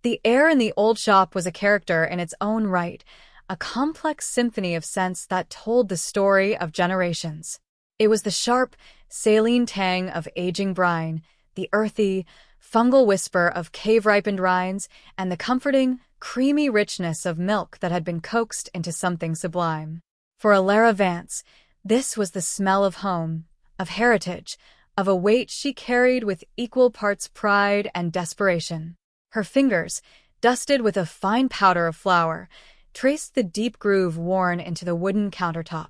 The air in the old shop was a character in its own right, a complex symphony of scents that told the story of generations. It was the sharp, saline tang of aging brine, the earthy, fungal whisper of cave-ripened rinds, and the comforting, creamy richness of milk that had been coaxed into something sublime. For Elara Vance, this was the smell of home, of heritage, of a weight she carried with equal parts pride and desperation. Her fingers, dusted with a fine powder of flour, traced the deep groove worn into the wooden countertop.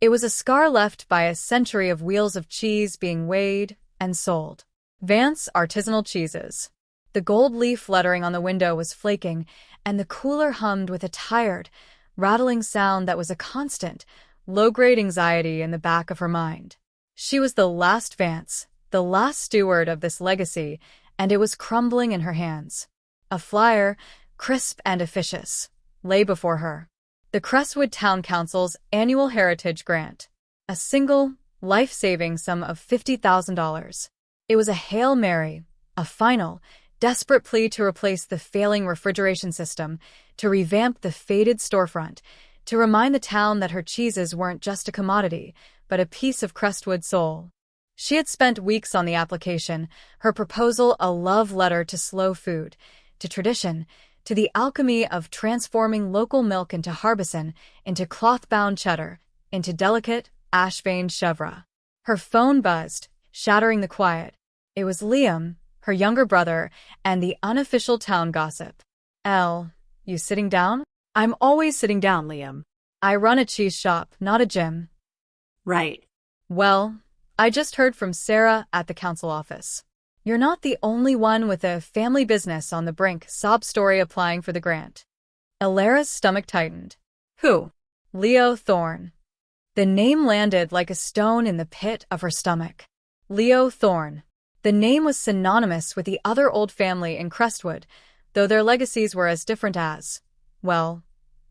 It was a scar left by a century of wheels of cheese being weighed and sold. Vance Artisanal Cheeses. The gold leaf lettering on the window was flaking, and the cooler hummed with a tired, rattling sound that was a constant, low-grade anxiety in the back of her mind. She was the last Vance, the last steward of this legacy, and it was crumbling in her hands. A flyer, crisp and officious, lay before her. The Crestwood Town Council's annual heritage grant. A single, life-saving sum of $50,000. It was a Hail Mary, a final, desperate plea to replace the failing refrigeration system, to revamp the faded storefront, to remind the town that her cheeses weren't just a commodity, but a piece of Crestwood's soul. She had spent weeks on the application, her proposal a love letter to slow food, to tradition, to the alchemy of transforming local milk into Harbison, into cloth-bound cheddar, into delicate, ash-veined chèvre. Her phone buzzed, shattering the quiet. It was Liam, her younger brother, and the unofficial town gossip. "Elle, you sitting down?" "I'm always sitting down, Liam." "I run a cheese shop, not a gym." "Right." "Well, I just heard from Sarah at the council office. You're not the only one with a family business on the brink, sob story applying for the grant." Elara's stomach tightened. "Who?" "Leo Thorne." The name landed like a stone in the pit of her stomach. Leo Thorne. The name was synonymous with the other old family in Crestwood, though their legacies were as different as, well,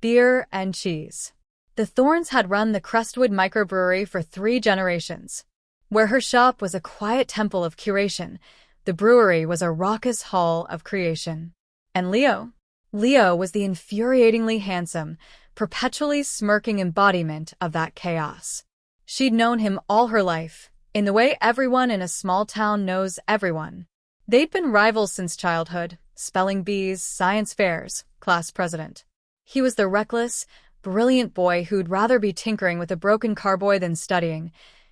beer and cheese. The Thornes had run the Crestwood microbrewery for 3 generations. Where her shop was a quiet temple of curation, the brewery was a raucous hall of creation. And Leo? Leo was the infuriatingly handsome, perpetually smirking embodiment of that chaos. She'd known him all her life, in the way everyone in a small town knows everyone. They'd been rivals since childhood, spelling bees, science fairs, class president. He was the reckless, brilliant boy who'd rather be tinkering with a broken carboy than studying.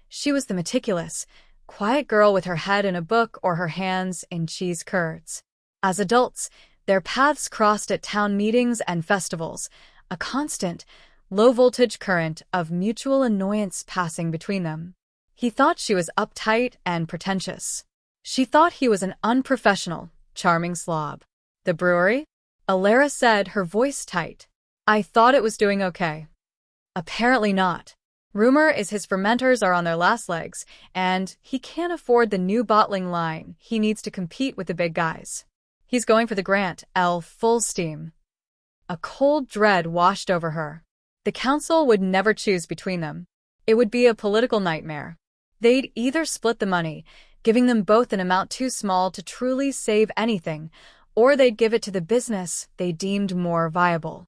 She was the meticulous, quiet girl with her head in a book or her hands in cheese curds. As adults, their paths crossed at town meetings and festivals, a constant, low-voltage current of mutual annoyance passing between them. He thought she was uptight and pretentious. She thought he was an unprofessional, charming slob. "The brewery?" Elara said, her voice tight. "I thought it was doing okay." "Apparently not. Rumor is his fermenters are on their last legs, and he can't afford the new bottling line. He needs to compete with the big guys. He's going for the grant, full steam." A cold dread washed over her. The council would never choose between them. It would be a political nightmare. They'd either split the money, giving them both an amount too small to truly save anything, or they'd give it to the business they deemed more viable.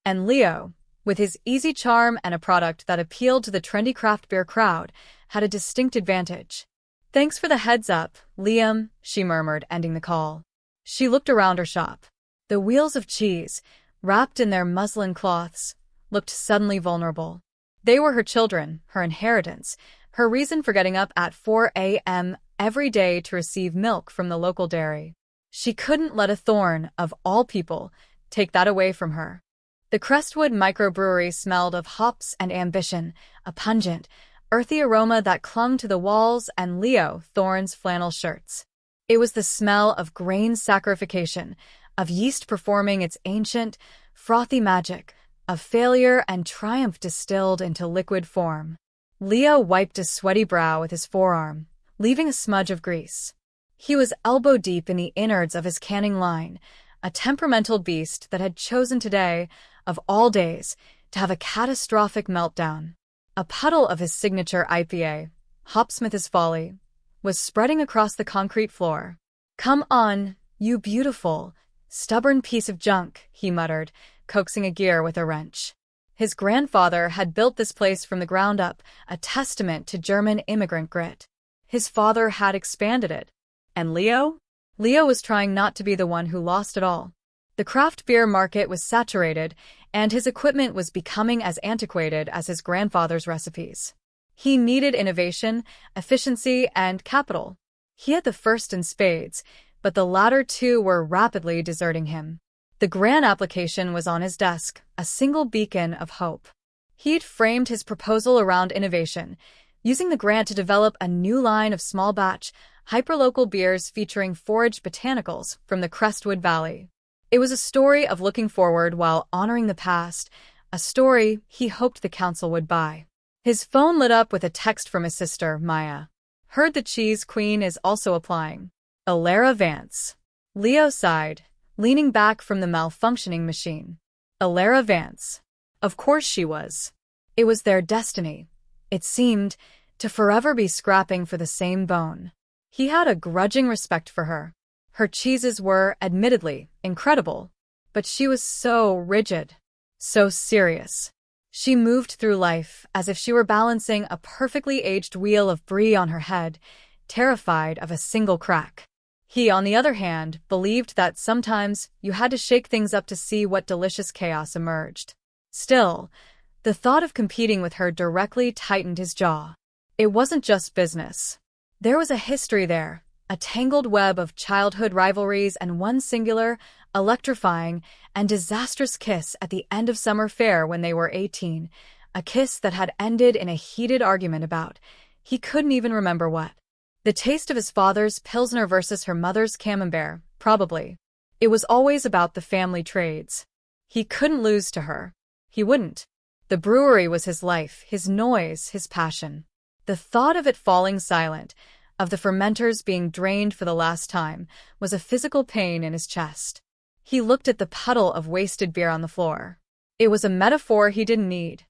And Leo, with his easy charm and a product that appealed to the trendy craft beer crowd, had a distinct advantage. "Thanks for the heads up, Liam," she murmured, ending the call. She looked around her shop. The wheels of cheese, wrapped in their muslin cloths, looked suddenly vulnerable. They were her children, her inheritance, her reason for getting up at 4 a.m. every day to receive milk from the local dairy. She couldn't let a Thorne, of all people, take that away from her. The Crestwood microbrewery smelled of hops and ambition, a pungent, earthy aroma that clung to the walls and Leo Thorne's flannel shirts. It was the smell of grain sacrification, of yeast performing its ancient, frothy magic, of failure and triumph distilled into liquid form. Leo wiped a sweaty brow with his forearm, leaving a smudge of grease. He was elbow-deep in the innards of his canning line, a temperamental beast that had chosen today, of all days, to have a catastrophic meltdown. A puddle of his signature IPA, Hopsmith's Folly, was spreading across the concrete floor. "Come on, you beautiful," "Stubborn piece of junk," he muttered, coaxing a gear with a wrench. His grandfather had built this place from the ground up, a testament to German immigrant grit. His father had expanded it. And Leo? Leo was trying not to be the one who lost it all. The craft beer market was saturated, and his equipment was becoming as antiquated as his grandfather's recipes. He needed innovation, efficiency, and capital. He had the first in spades, but the latter two were rapidly deserting him. The grant application was on his desk, a single beacon of hope. He'd framed his proposal around innovation, using the grant to develop a new line of small-batch, hyperlocal beers featuring foraged botanicals from the Crestwood Valley. It was a story of looking forward while honoring the past, a story he hoped the council would buy. His phone lit up with a text from his sister, Maya. "Heard the cheese queen is also applying. Elara Vance." Leo sighed, leaning back from the malfunctioning machine. Elara Vance. Of course she was. It was their destiny. It seemed to forever be scrapping for the same bone. He had a grudging respect for her. Her cheeses were, admittedly, incredible, but she was so rigid, so serious. She moved through life as if she were balancing a perfectly aged wheel of brie on her head, terrified of a single crack. He, on the other hand, believed that sometimes you had to shake things up to see what delicious chaos emerged. Still, the thought of competing with her directly tightened his jaw. It wasn't just business. There was a history there, a tangled web of childhood rivalries and one singular, electrifying, and disastrous kiss at the end of summer fair when they were 18, a kiss that had ended in a heated argument about, he couldn't even remember what. The taste of his father's Pilsner versus her mother's Camembert, probably. It was always about the family trades. He couldn't lose to her. He wouldn't. The brewery was his life, his noise, his passion. The thought of it falling silent, of the fermenters being drained for the last time, was a physical pain in his chest. He looked at the puddle of wasted beer on the floor. It was a metaphor he didn't need.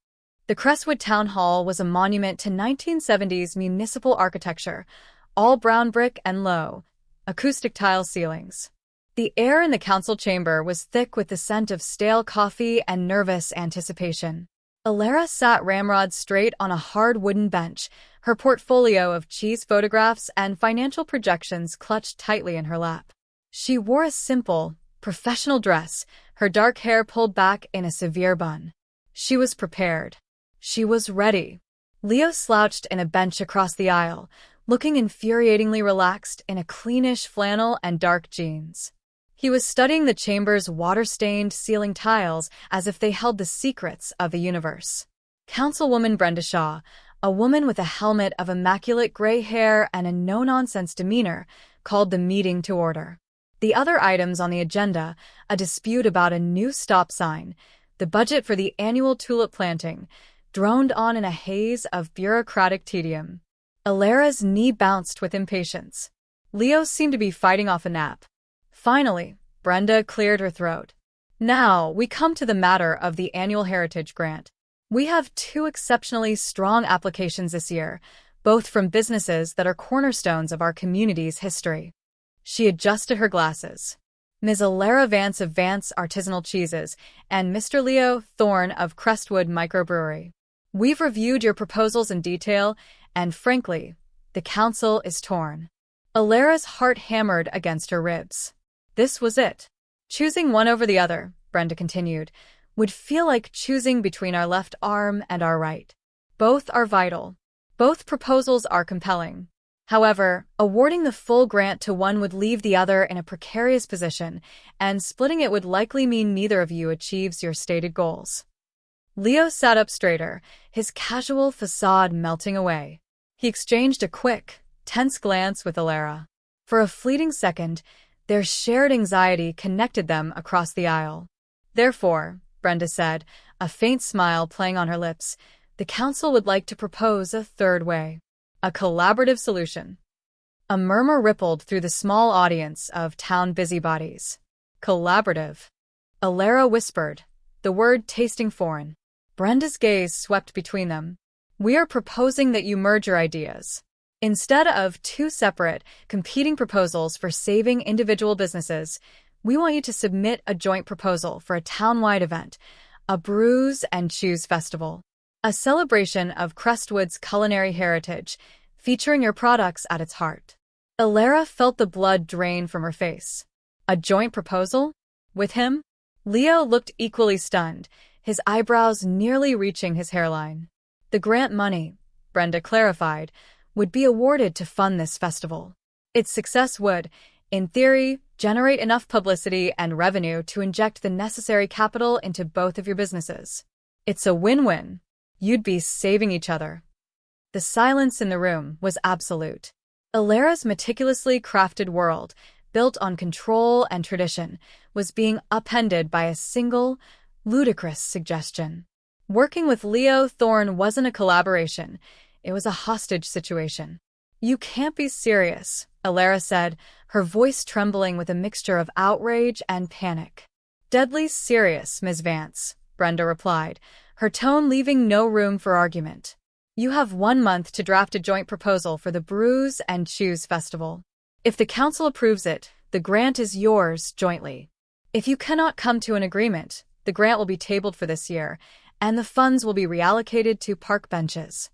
The Crestwood Town Hall was a monument to 1970s municipal architecture, all brown brick and low, acoustic tile ceilings. The air in the council chamber was thick with the scent of stale coffee and nervous anticipation. Elara sat ramrod straight on a hard wooden bench, her portfolio of cheese photographs and financial projections clutched tightly in her lap. She wore a simple, professional dress, her dark hair pulled back in a severe bun. She was prepared. She was ready. Leo slouched in a bench across the aisle, looking infuriatingly relaxed in a cleanish flannel and dark jeans. He was studying the chamber's water-stained ceiling tiles as if they held the secrets of the universe. Councilwoman Brenda Shaw, a woman with a helmet of immaculate gray hair and a no-nonsense demeanor, called the meeting to order. The other items on the agenda, a dispute about a new stop sign, the budget for the annual tulip planting, droned on in a haze of bureaucratic tedium. Elara's knee bounced with impatience. Leo seemed to be fighting off a nap. Finally, Brenda cleared her throat. "Now, we come to the matter of the annual Heritage Grant. We have 2 exceptionally strong applications this year, both from businesses that are cornerstones of our community's history." She adjusted her glasses. "Ms. Elara Vance of Vance Artisanal Cheeses and Mr. Leo Thorne of Crestwood Microbrewery. We've reviewed your proposals in detail, and frankly, the council is torn." Elara's heart hammered against her ribs. This was it. Choosing one over the other, Brenda continued, would feel like choosing between our left arm and our right. Both are vital. Both proposals are compelling. However, awarding the full grant to one would leave the other in a precarious position, and splitting it would likely mean neither of you achieves your stated goals. Leo sat up straighter, his casual facade melting away. He exchanged a quick, tense glance with Elara. For a fleeting second, their shared anxiety connected them across the aisle. "Therefore," Brenda said, a faint smile playing on her lips, "the council would like to propose a third way. A collaborative solution." A murmur rippled through the small audience of town busybodies. "Collaborative." Elara whispered, the word tasting foreign. Brenda's gaze swept between them. "We are proposing that you merge your ideas. Instead of 2 separate, competing proposals for saving individual businesses, We want you to submit a joint proposal for a town-wide event, a Brews and Chews festival, a celebration of Crestwood's culinary heritage, featuring your products at its heart. Elara felt the blood drain from her face. A joint proposal? With him? Leo looked equally stunned, his eyebrows nearly reaching his hairline. The grant money, Brenda clarified, would be awarded to fund this festival. Its success would, in theory, generate enough publicity and revenue to inject the necessary capital into both of your businesses. It's a win-win. You'd be saving each other. The silence in the room was absolute. Elara's meticulously crafted world, built on control and tradition, was being upended by a single, ludicrous suggestion. Working with Leo Thorne wasn't a collaboration. It was a hostage situation. "You can't be serious," Elara said, her voice trembling with a mixture of outrage and panic. "Deadly serious, Ms. Vance," Brenda replied, her tone leaving no room for argument. "You have 1 month to draft a joint proposal for the Brews and Chews Festival. If the council approves it, the grant is yours jointly. If you cannot come to an agreement, the grant will be tabled for this year, and the funds will be reallocated to park benches."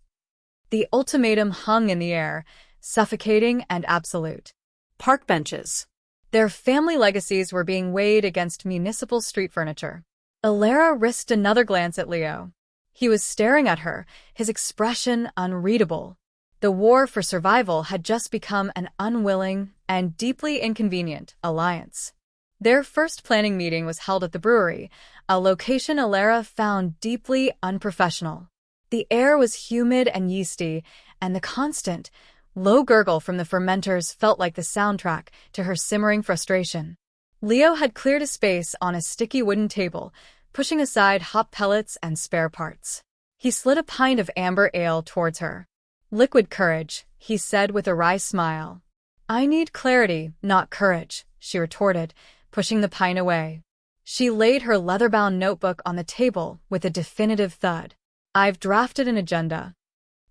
The ultimatum hung in the air, suffocating and absolute. Park benches. Their family legacies were being weighed against municipal street furniture. Elara risked another glance at Leo. He was staring at her, his expression unreadable. The war for survival had just become an unwilling and deeply inconvenient alliance. Their first planning meeting was held at the brewery, a location Elara found deeply unprofessional. The air was humid and yeasty, and the constant, low gurgle from the fermenters felt like the soundtrack to her simmering frustration. Leo had cleared a space on a sticky wooden table, pushing aside hop pellets and spare parts. He slid a pint of amber ale towards her. "Liquid courage," he said with a wry smile. "I need clarity, not courage," she retorted, pushing the pint away. She laid her leather-bound notebook on the table with a definitive thud. "I've drafted an agenda."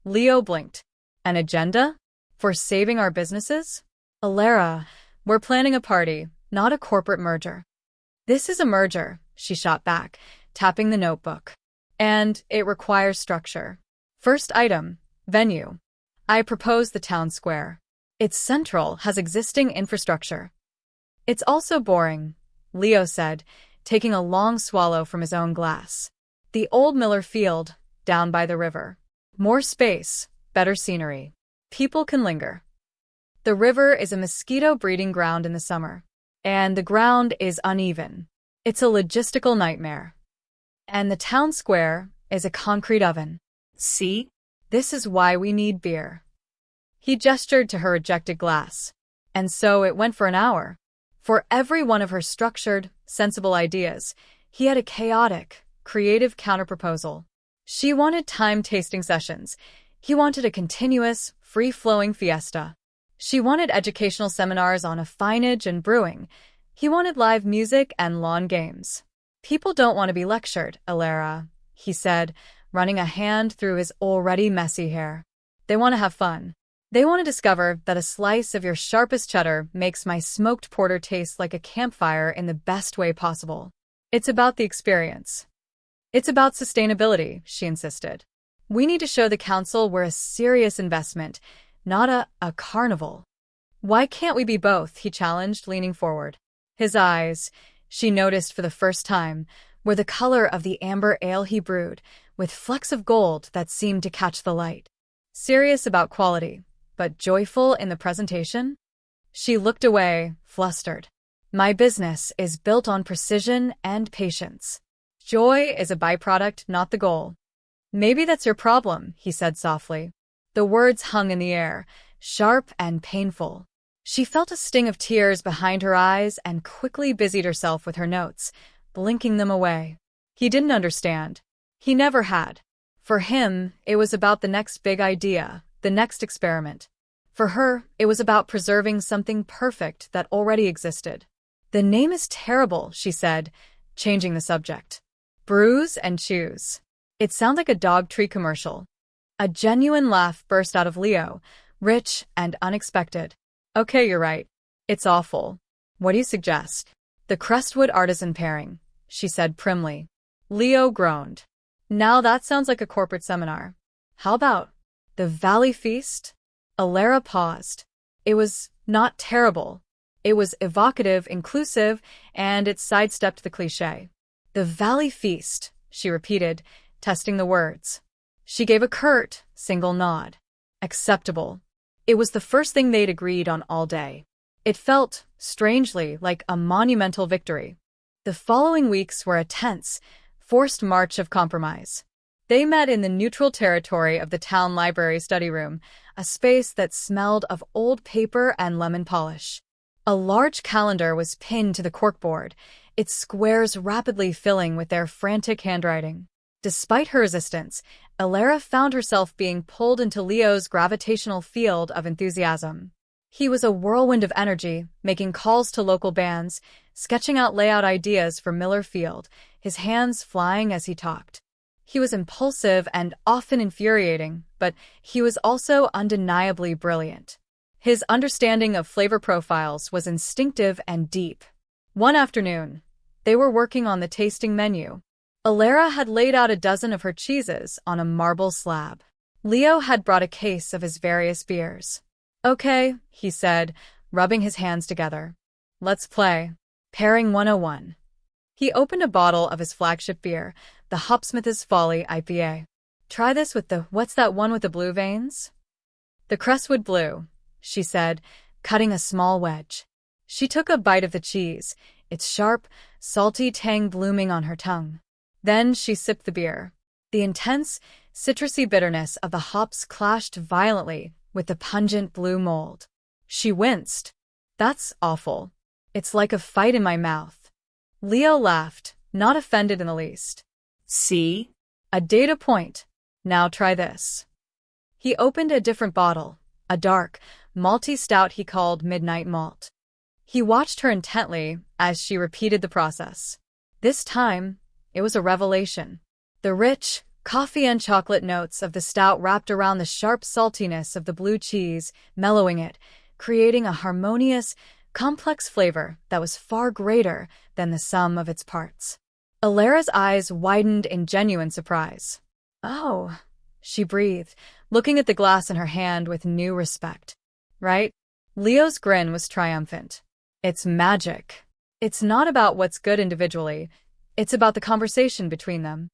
Leo blinked. "An agenda? For saving our businesses?" "Elara, we're planning a party, not a corporate merger." "This is a merger," she shot back, tapping the notebook. "And it requires structure. First item, venue. I propose the town square. It's central, has existing infrastructure." "It's also boring," Leo said, taking a long swallow from his own glass. "The old Miller Field, down by the river. More space, better scenery. People can linger. The river is a mosquito breeding ground in the summer, and the ground is uneven. It's a logistical nightmare. And the town square is a concrete oven. See? This is why we need beer." He gestured to her ejected glass. And so it went for an hour. For every one of her structured, sensible ideas, he had a chaotic, creative counterproposal. She wanted time-tasting sessions. He wanted a continuous, free-flowing fiesta. She wanted educational seminars on affinage and brewing. He wanted live music and lawn games. "People don't want to be lectured, Elara," he said, running a hand through his already messy hair. "They want to have fun. They want to discover that a slice of your sharpest cheddar makes my smoked porter taste like a campfire in the best way possible. It's about the experience. It's about sustainability," she insisted. "We need to show the council we're a serious investment, not a carnival." "Why can't we be both?" he challenged, leaning forward. His eyes, she noticed for the first time, were the color of the amber ale he brewed, with flecks of gold that seemed to catch the light. Serious about quality, but joyful in the presentation? She looked away, flustered. "My business is built on precision and patience. Joy is a byproduct, not the goal." "Maybe that's your problem," he said softly. The words hung in the air, sharp and painful. She felt a sting of tears behind her eyes and quickly busied herself with her notes, blinking them away. He didn't understand. He never had. For him, it was about the next big idea, the next experiment. For her, it was about preserving something perfect that already existed. "The name is terrible," she said, changing the subject. "Brews and Chews. It sounds like a dog treat commercial." A genuine laugh burst out of Leo, rich and unexpected. "Okay, you're right. It's awful. What do you suggest?" The Crestwood artisan pairing, she said primly. Leo groaned. Now that sounds like a corporate seminar. How about the Valley Feast? Elara paused. It was not terrible. It was evocative, inclusive, and it sidestepped the cliché. The Valley Feast, she repeated, testing the words. She gave a curt, single nod. Acceptable. It was the first thing they'd agreed on all day. It felt, strangely, like a monumental victory. The following weeks were a tense, forced march of compromise. They met in the neutral territory of the town library study room, a space that smelled of old paper and lemon polish. A large calendar was pinned to the corkboard, its squares rapidly filling with their frantic handwriting. Despite her resistance, Elara found herself being pulled into Leo's gravitational field of enthusiasm. He was a whirlwind of energy, making calls to local bands, sketching out layout ideas for Miller Field, his hands flying as he talked. He was impulsive and often infuriating, but he was also undeniably brilliant. His understanding of flavor profiles was instinctive and deep. One afternoon, they were working on the tasting menu. Elara had laid out a dozen of her cheeses on a marble slab. Leo had brought a case of his various beers. Okay, he said, rubbing his hands together. Let's play. Pairing 101. He opened a bottle of his flagship beer, the Hopsmith's Folly IPA. Try this with the, what's that one with the blue veins? The Crestwood Blue, she said, cutting a small wedge. She took a bite of the cheese, its sharp, salty tang blooming on her tongue. Then she sipped the beer. The intense, citrusy bitterness of the hops clashed violently with the pungent blue mold. She winced. That's awful. It's like a fight in my mouth. Leo laughed, not offended in the least. See? A data point. Now try this. He opened a different bottle, a dark, malty stout he called Midnight Malt. He watched her intently as she repeated the process. This time, it was a revelation. The rich, coffee and chocolate notes of the stout wrapped around the sharp saltiness of the blue cheese, mellowing it, creating a harmonious, complex flavor that was far greater than the sum of its parts. Elara's eyes widened in genuine surprise. Oh, she breathed, looking at the glass in her hand with new respect. Right? Leo's grin was triumphant. It's magic. It's not about what's good individually. It's about the conversation between them.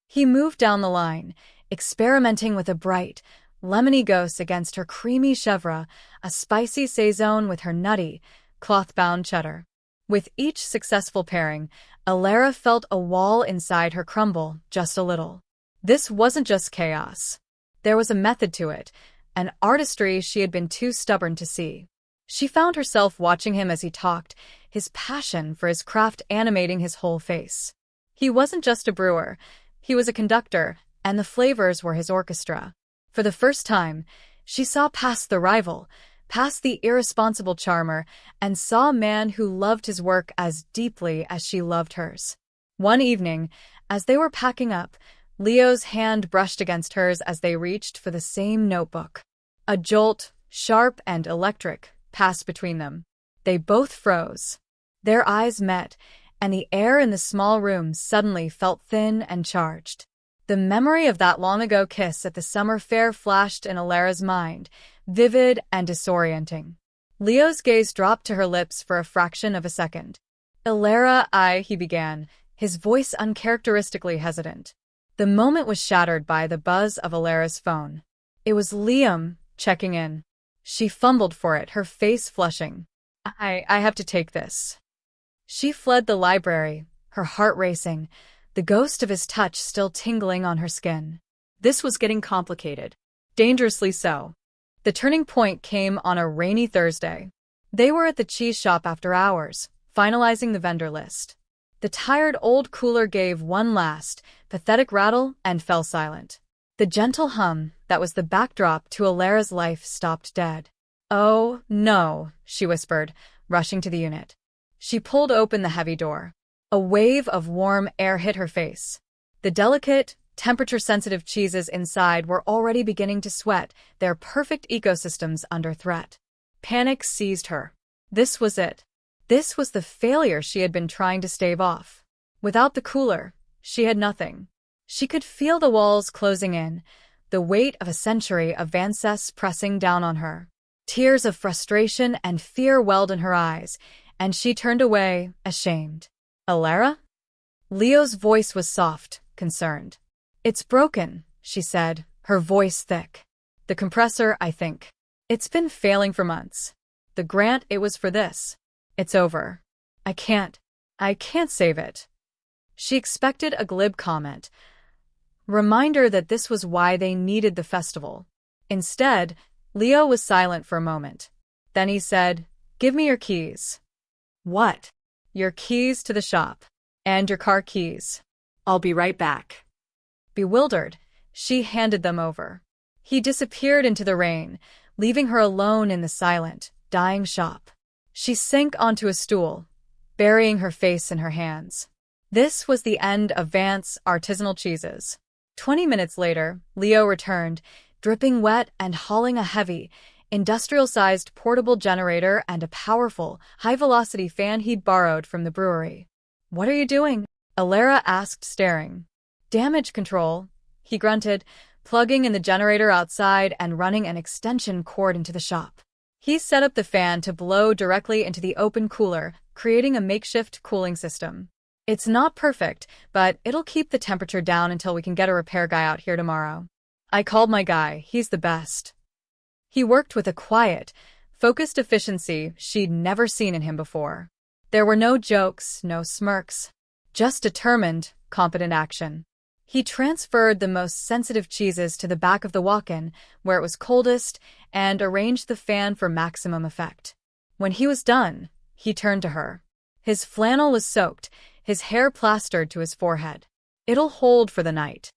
He moved down the line, experimenting with a bright, lemony ghost against her creamy chèvre, a spicy saison with her nutty, cloth-bound cheddar. With each successful pairing, Elara felt a wall inside her crumble just a little. This wasn't just chaos. There was a method to it, an artistry she had been too stubborn to see. She found herself watching him as he talked, his passion for his craft animating his whole face. He wasn't just a brewer. He was a conductor, and the flavors were his orchestra. For the first time, she saw past the rival, past the irresponsible charmer, and saw a man who loved his work as deeply as she loved hers. One evening, as they were packing up, Leo's hand brushed against hers as they reached for the same notebook. A jolt, sharp and electric, passed between them. They both froze. Their eyes met, and the air in the small room suddenly felt thin and charged. The memory of that long-ago kiss at the summer fair flashed in Elara's mind, vivid and disorienting. Leo's gaze dropped to her lips for a fraction of a second. Elara, he began, his voice uncharacteristically hesitant. The moment was shattered by the buzz of Elara's phone. It was Liam, checking in. She fumbled for it, her face flushing. I have to take this. She fled the library, her heart racing, the ghost of his touch still tingling on her skin. This was getting complicated. Dangerously so. The turning point came on a rainy Thursday. They were at the cheese shop after hours, finalizing the vendor list. The tired old cooler gave one last, pathetic rattle and fell silent. The gentle hum that was the backdrop to Elara's life stopped dead. Oh, no, she whispered, rushing to the unit. She pulled open the heavy door. A wave of warm air hit her face. The delicate, temperature-sensitive cheeses inside were already beginning to sweat, their perfect ecosystems under threat. Panic seized her. This was it. This was the failure she had been trying to stave off. Without the cooler, she had nothing. She could feel the walls closing in, the weight of a century of Vances pressing down on her. Tears of frustration and fear welled in her eyes, and she turned away, ashamed. Elara? Leo's voice was soft, concerned. It's broken, she said, her voice thick. The compressor, I think. It's been failing for months. The grant, it was for this. It's over. I can't save it. She expected a glib comment. Reminder that this was why they needed the festival. Instead, Leo was silent for a moment. Then he said, "Give me your keys." What? Your keys to the shop. And your car keys. I'll be right back. Bewildered, she handed them over. He disappeared into the rain, leaving her alone in the silent, dying shop. She sank onto a stool, burying her face in her hands. This was the end of Vance Artisanal Cheeses. 20 minutes later, Leo returned, dripping wet and hauling a heavy, industrial-sized portable generator and a powerful, high-velocity fan he'd borrowed from the brewery. "What are you doing?" Elara asked, staring. "Damage control," he grunted, plugging in the generator outside and running an extension cord into the shop. He set up the fan to blow directly into the open cooler, creating a makeshift cooling system. "It's not perfect, but it'll keep the temperature down until we can get a repair guy out here tomorrow. I called my guy, he's the best." He worked with a quiet, focused efficiency she'd never seen in him before. There were no jokes, no smirks, just determined, competent action. He transferred the most sensitive cheeses to the back of the walk-in, where it was coldest, and arranged the fan for maximum effect. When he was done, he turned to her. His flannel was soaked, his hair plastered to his forehead. "It'll hold for the night."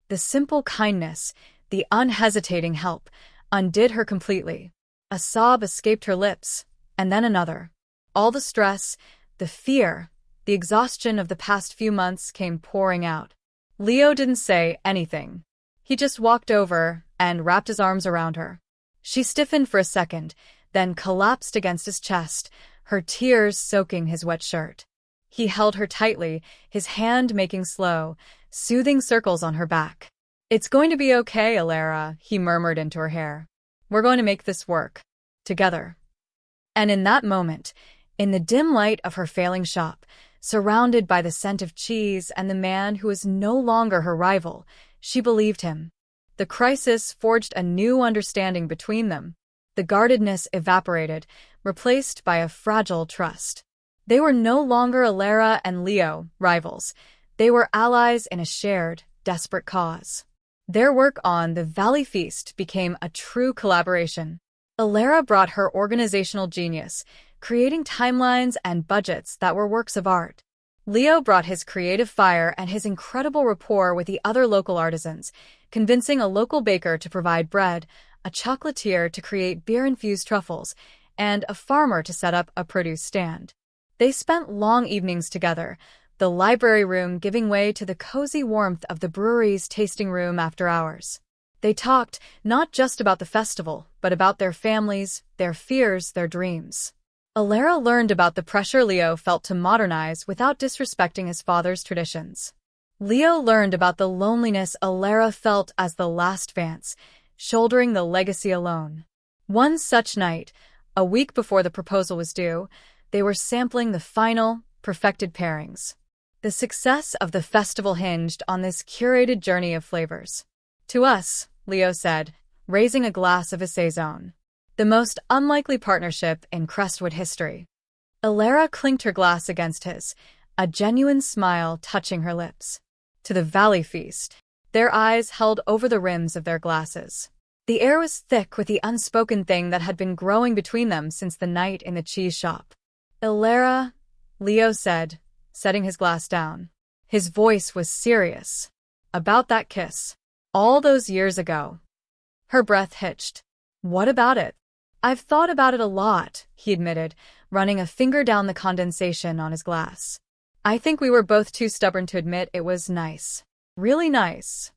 The simple kindness, the unhesitating help, undid her completely. A sob escaped her lips, and then another. All the stress, the fear, the exhaustion of the past few months came pouring out. Leo didn't say anything. He just walked over and wrapped his arms around her. She stiffened for a second, then collapsed against his chest, her tears soaking his wet shirt. He held her tightly, his hand making slow, soothing circles on her back. "It's going to be okay, Elara," he murmured into her hair. "We're going to make this work. Together." And in that moment, in the dim light of her failing shop, surrounded by the scent of cheese and the man who was no longer her rival, she believed him. The crisis forged a new understanding between them. The guardedness evaporated, replaced by a fragile trust. They were no longer Elara and Leo, rivals. They were allies in a shared, desperate cause. Their work on the Valley Feast became a true collaboration. Elara brought her organizational genius, creating timelines and budgets that were works of art. Leo brought his creative fire and his incredible rapport with the other local artisans, convincing a local baker to provide bread, a chocolatier to create beer-infused truffles, and a farmer to set up a produce stand. They spent long evenings together, the library room giving way to the cozy warmth of the brewery's tasting room after hours. They talked not just about the festival, but about their families, their fears, their dreams. Elara learned about the pressure Leo felt to modernize without disrespecting his father's traditions. Leo learned about the loneliness Elara felt as the last Vance, shouldering the legacy alone. One such night, a week before the proposal was due, they were sampling the final, perfected pairings. The success of the festival hinged on this curated journey of flavors. "To us," Leo said, raising a glass of his saison. "The most unlikely partnership in Crestwood history." Elara clinked her glass against his, a genuine smile touching her lips. "To the Valley Feast." Their eyes held over the rims of their glasses. The air was thick with the unspoken thing that had been growing between them since the night in the cheese shop. "Elara," Leo said, setting his glass down. His voice was serious. "About that kiss. All those years ago." Her breath hitched. "What about it?" "I've thought about it a lot," he admitted, running a finger down the condensation on his glass. "I think we were both too stubborn to admit it was nice. Really nice."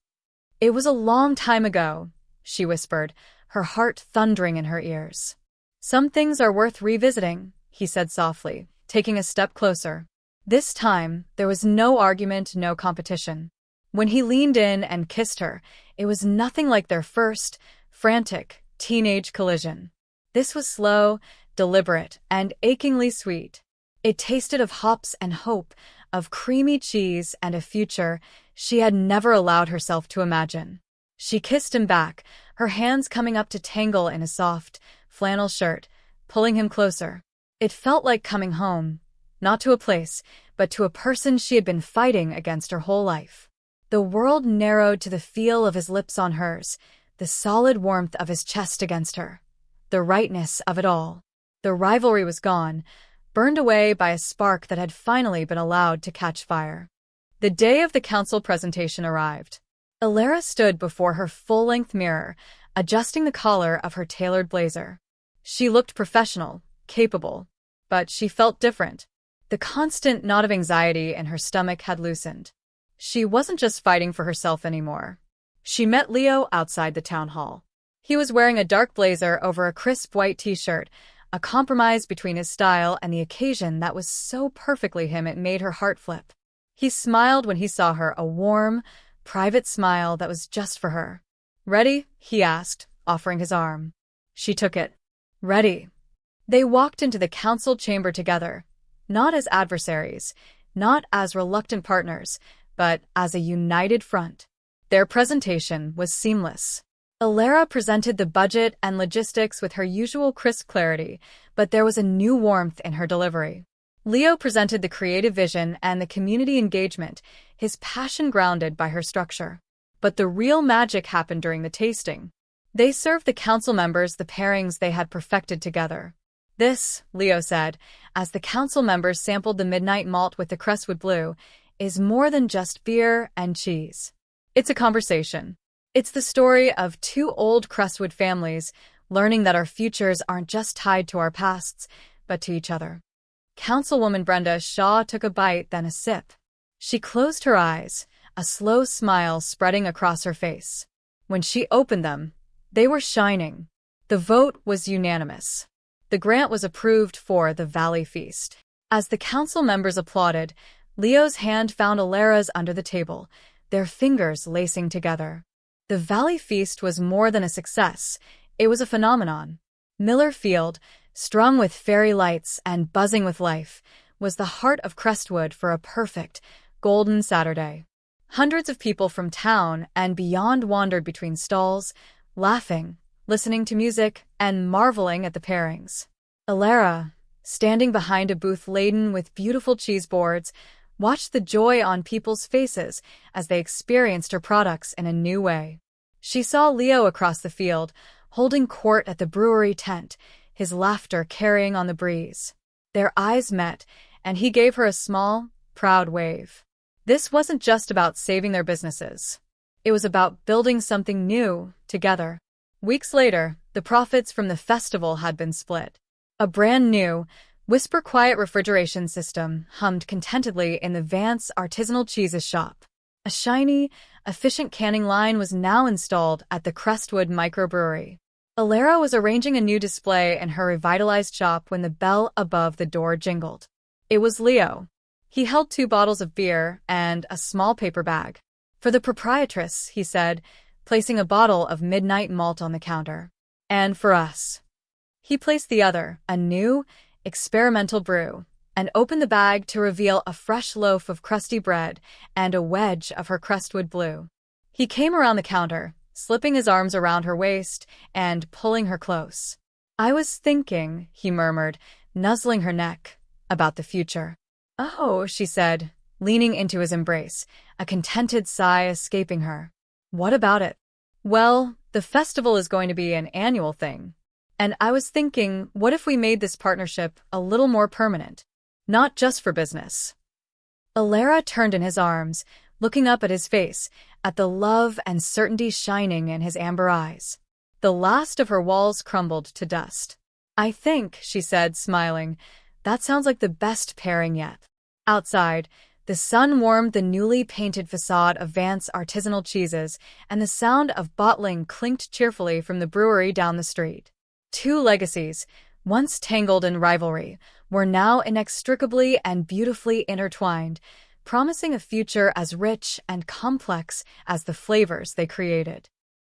"It was a long time ago," she whispered, her heart thundering in her ears. "Some things are worth revisiting," he said softly, taking a step closer. This time, there was no argument, no competition. When he leaned in and kissed her, it was nothing like their first, frantic, teenage collision. This was slow, deliberate, and achingly sweet. It tasted of hops and hope, of creamy cheese and a future she had never allowed herself to imagine. She kissed him back, her hands coming up to tangle in a soft, flannel shirt, pulling him closer. It felt like coming home, not to a place, but to a person she had been fighting against her whole life. The world narrowed to the feel of his lips on hers, the solid warmth of his chest against her. The rightness of it all. The rivalry was gone, burned away by a spark that had finally been allowed to catch fire. The day of the council presentation arrived. Elara stood before her full-length mirror, adjusting the collar of her tailored blazer. She looked professional, capable, but she felt different. The constant knot of anxiety in her stomach had loosened. She wasn't just fighting for herself anymore. She met Leo outside the town hall. He was wearing a dark blazer over a crisp white t-shirt, a compromise between his style and the occasion that was so perfectly him it made her heart flip. He smiled when he saw her, a warm, private smile that was just for her. "Ready?" he asked, offering his arm. She took it. "Ready." They walked into the council chamber together, not as adversaries, not as reluctant partners, but as a united front. Their presentation was seamless. Elara presented the budget and logistics with her usual crisp clarity, but there was a new warmth in her delivery. Leo presented the creative vision and the community engagement, his passion grounded by her structure. But the real magic happened during the tasting. They served the council members the pairings they had perfected together. "This," Leo said, as the council members sampled the midnight malt with the Crestwood blue, "is more than just beer and cheese. It's a conversation. It's the story of two old Crestwood families learning that our futures aren't just tied to our pasts, but to each other." Councilwoman Brenda Shaw took a bite, then a sip. She closed her eyes, a slow smile spreading across her face. When she opened them, they were shining. The vote was unanimous. The grant was approved for the Valley Feast. As the council members applauded, Leo's hand found Elara's under the table, their fingers lacing together. The Valley Feast was more than a success, it was a phenomenon. Miller Field, strung with fairy lights and buzzing with life, was the heart of Crestwood for a perfect, golden Saturday. Hundreds of people from town and beyond wandered between stalls, laughing, listening to music, and marveling at the pairings. Elara, standing behind a booth laden with beautiful cheese boards, watched the joy on people's faces as they experienced her products in a new way. She saw Leo across the field, holding court at the brewery tent, his laughter carrying on the breeze. Their eyes met, and he gave her a small, proud wave. This wasn't just about saving their businesses. It was about building something new, together. Weeks later, the profits from the festival had been split. A brand new, whisper-quiet refrigeration system hummed contentedly in the Vance artisanal cheeses shop. A shiny, efficient canning line was now installed at the Crestwood microbrewery. Elara was arranging a new display in her revitalized shop when the bell above the door jingled. It was Leo. He held 2 bottles of beer and a small paper bag. "For the proprietress," he said, placing a bottle of midnight malt on the counter. "And for us." He placed the other, a new, experimental brew, and opened the bag to reveal a fresh loaf of crusty bread and a wedge of her Crestwood blue. He came around the counter, slipping his arms around her waist and pulling her close. "I was thinking," he murmured, nuzzling her neck, "about the future." "Oh," she said, leaning into his embrace, a contented sigh escaping her. "What about it?" "Well, the festival is going to be an annual thing. And I was thinking, what if we made this partnership a little more permanent? Not just for business." Elara turned in his arms, looking up at his face, at the love and certainty shining in his amber eyes. The last of her walls crumbled to dust. "I think," she said, smiling, "that sounds like the best pairing yet." Outside, the sun warmed the newly painted facade of Vance artisanal cheeses, and the sound of bottling clinked cheerfully from the brewery down the street. Two legacies, once tangled in rivalry, were now inextricably and beautifully intertwined, promising a future as rich and complex as the flavors they created.